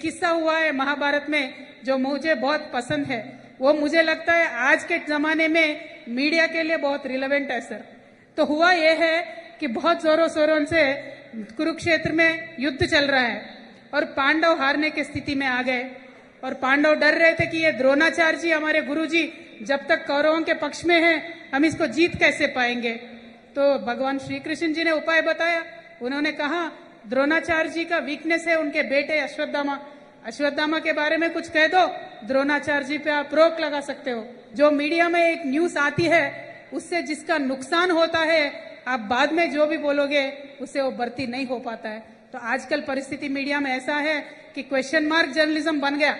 किस्सा हुआ है महाभारत में जो मुझे बहुत पसंद है। वो मुझे लगता है आज के जमाने में मीडिया के लिए बहुत रिलेवेंट है सर। तो हुआ यह है कि बहुत जोरों शोरों से कुरुक्षेत्र में युद्ध चल रहा है और पांडव हारने की स्थिति में आ गए और पांडव डर रहे थे कि ये द्रोणाचार्य जी हमारे गुरुजी जब तक कौरवों के पक्ष में हैं हम इसको जीत कैसे पाएंगे। तो भगवान श्री कृष्ण जी ने उपाय बताया। उन्होंने कहा द्रोणाचार्य जी का वीकनेस है उनके बेटे अश्वत्थामा, अश्वत्थामा के बारे में कुछ कह दो, द्रोणाचार्य जी पे आप रोक लगा सकते हो। जो मीडिया में एक न्यूज आती है उससे जिसका नुकसान होता है आप बाद में जो भी बोलोगे उससे वो भर्ती नहीं हो पाता है। तो आजकल परिस्थिति मीडिया में ऐसा है कि क्वेश्चन मार्क जर्नलिज्म बन गया।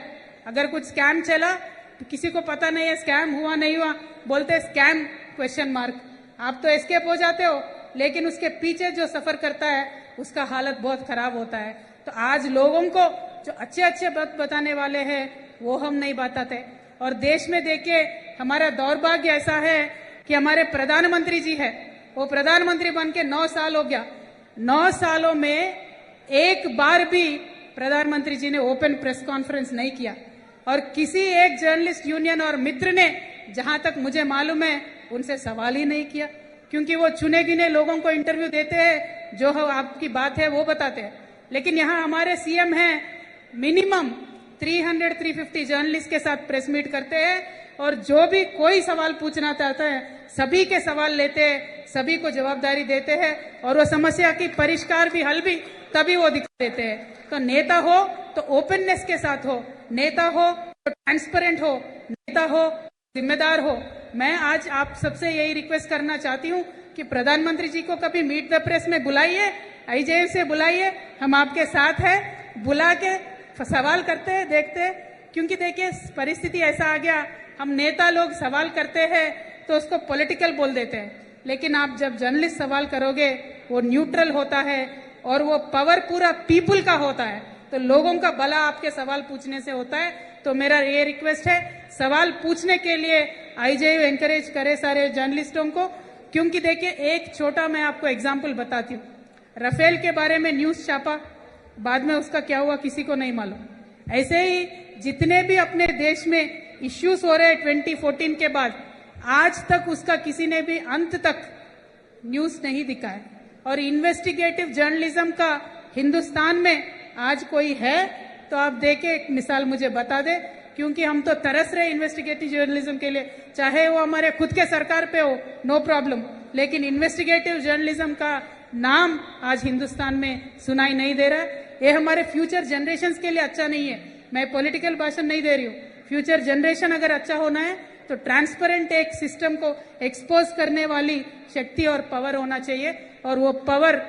अगर कुछ स्कैम चला तो किसी को पता नहीं है स्कैम हुआ नहीं हुआ, बोलते स्कैम क्वेश्चन मार्क। आप तो एस्केप हो जाते हो लेकिन उसके पीछे जो सफर करता है उसका हालत बहुत खराब होता है। तो आज लोगों को जो अच्छे अच्छे बात बताने वाले हैं वो हम नहीं बताते। और देश में देखिए हमारा दौर्भाग्य ऐसा है कि हमारे प्रधानमंत्री जी है, वो प्रधानमंत्री बन के 9 साल हो गया। 9 सालों में एक बार भी प्रधानमंत्री जी ने ओपन प्रेस कॉन्फ्रेंस नहीं किया और किसी एक जर्नलिस्ट यूनियन और मित्र ने जहां तक मुझे मालूम है उनसे सवाल ही नहीं किया, क्योंकि वो चुने गिने लोगों को इंटरव्यू देते हैं जो आपकी बात है वो बताते हैं। लेकिन यहाँ हमारे सीएम हैं, मिनिमम 300-350 जर्नलिस्ट के साथ प्रेस मीट करते हैं और जो भी कोई सवाल पूछना चाहता है सभी के सवाल लेते हैं, सभी को जवाबदारी देते हैं और वो समस्या की परिष्कार भी हल भी तभी वो दिखा देते हैं। तो नेता हो तो ओपननेस के साथ हो, नेता हो तो ट्रांसपेरेंट हो, नेता हो जिम्मेदार हो। मैं आज आप सबसे यही रिक्वेस्ट करना चाहती हूँ कि प्रधानमंत्री जी को कभी मीट द प्रेस में बुलाइए, आईजेएफ से बुलाइए, हम आपके साथ हैं, बुला के सवाल करते हैं, देखते हैं। क्योंकि देखिए परिस्थिति ऐसा आ गया, हम नेता लोग सवाल करते हैं तो उसको पॉलिटिकल बोल देते हैं, लेकिन आप जब जर्नलिस्ट सवाल करोगे वो न्यूट्रल होता है और वो पावर पूरा पीपुल का होता है, तो लोगों का भला आपके सवाल पूछने से होता है। तो मेरा ये रिक्वेस्ट है सवाल पूछने के लिए आईजेयू एनकरेज करे सारे जर्नलिस्टों को। क्योंकि देखिए एक छोटा मैं आपको एग्जाम्पल बताती हूँ, राफेल के बारे में न्यूज छापा, बाद में उसका क्या हुआ किसी को नहीं मालूम। ऐसे ही जितने भी अपने देश में इश्यूज हो रहे हैं 2014 के बाद आज तक उसका किसी ने भी अंत तक न्यूज नहीं दिखाया। और इन्वेस्टिगेटिव जर्नलिज्म का हिंदुस्तान में आज कोई है तो आप देखे एक मिसाल मुझे बता दे, क्योंकि हम तो तरस रहे इन्वेस्टिगेटिव जर्नलिज्म के लिए, चाहे वो हमारे खुद के सरकार पे हो नो प्रॉब्लम, लेकिन इन्वेस्टिगेटिव जर्नलिज्म का नाम आज हिंदुस्तान में सुनाई नहीं दे रहा है। ये हमारे फ्यूचर जनरेशंस के लिए अच्छा नहीं है। मैं पॉलिटिकल भाषण नहीं दे रही हूँ, फ्यूचर जनरेशन अगर अच्छा होना है तो ट्रांसपेरेंट एक सिस्टम को एक्सपोज करने वाली शक्ति और पावर होना चाहिए और वो पावर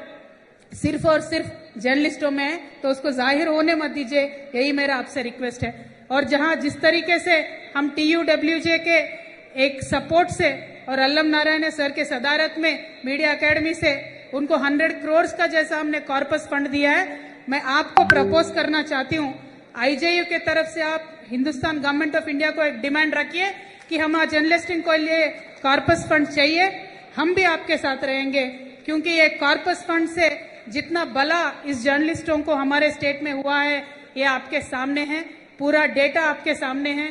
सिर्फ और सिर्फ जर्नलिस्टों में है, तो उसको जाहिर होने मत दीजिए, यही मेरा आपसे रिक्वेस्ट है। और जहां जिस तरीके से हम TUWJ के एक सपोर्ट से और अल्लम नारायण सर के सदारत में मीडिया एकेडमी से उनको 100 करोड़ का जैसा हमने कॉर्पस फंड दिया है, मैं आपको प्रपोज करना चाहती हूँ आईजेयू के तरफ से आप हिंदुस्तान गवर्नमेंट ऑफ इंडिया को एक डिमांड रखिए कि हम जर्नलिस्टिंग को लिए कॉर्पस फंड चाहिए। हम भी आपके साथ रहेंगे, क्योंकि ये कॉर्पस फंड से जितना भला इस जर्नलिस्टों को हमारे स्टेट में हुआ है ये आपके सामने है, पूरा डेटा आपके सामने है।